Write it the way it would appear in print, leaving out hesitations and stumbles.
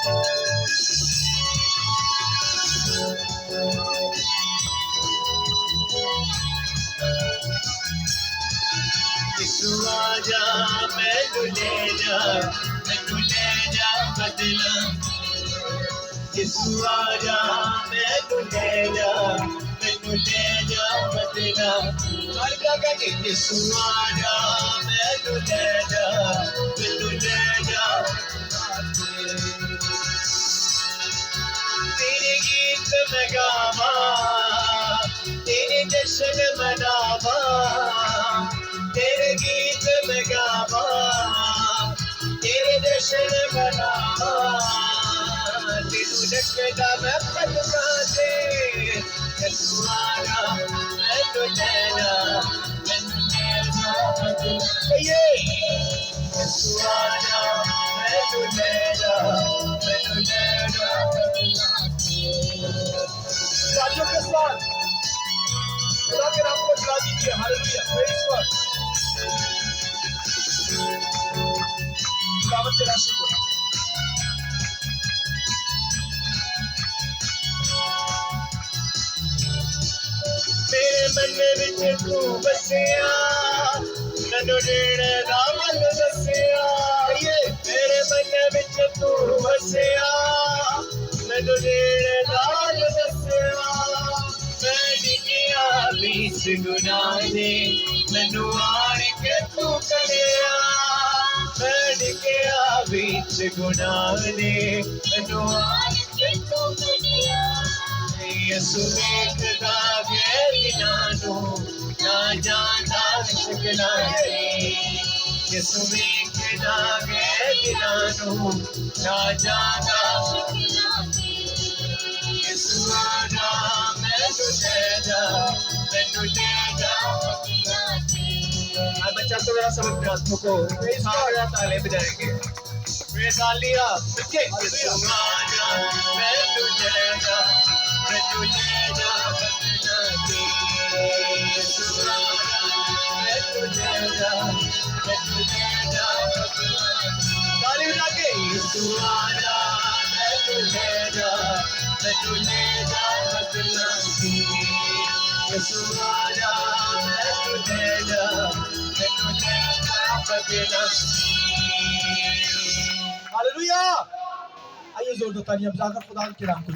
यीशु आजा मैनू ले जा बदला यीशु आजा मैनू ले जा बदला यीशु आजा मैनू ले जा तेरे गीत मैं गावा तेरे जश्न मनावा तेरे गीत में गावा तेरे जश्न मनावा तेनू डकदा मैं पलका ते यीशु आजा मैनू ले जा यीशु आजा मैनू ले जा राजू के साथ खुदा के नाम को चला दीजिए हालेलुया प्रेज़ गॉड खुदावंद तेरा शुक्र मेरे मन विच तू बसिया मैनू नेड़े दा मन दसिया मेरे मन विच तू बसिया मैनू नेड़े दा मन दसिया मैं डिगिया बीच गुनाह दे मैनू आण के तू कढ़िया मैं डिगिया बीच गुनाह दे मैनू आण के तू कढ़िया यीशु वेखदा गैर दिनां नूं ना जांदा शकना यीशु वेखदा गैर दिनां नूं ना जांदा यीशु आजा मैनू ले जा अब बच्चा तो जरा सब अपने हाथों को सारे ताले बजाएंगे प्रेज़ हालेलुया यीशु आजा मैनू ले जा यीशु आजा मैनू ले जा ताली बजा के यीशु आजा मैनू ले जा बदला यीशु आजा मैनू ले जा बदला हालेलुया। आइए जोर दो तालियां बजाकर खुदा के नाम को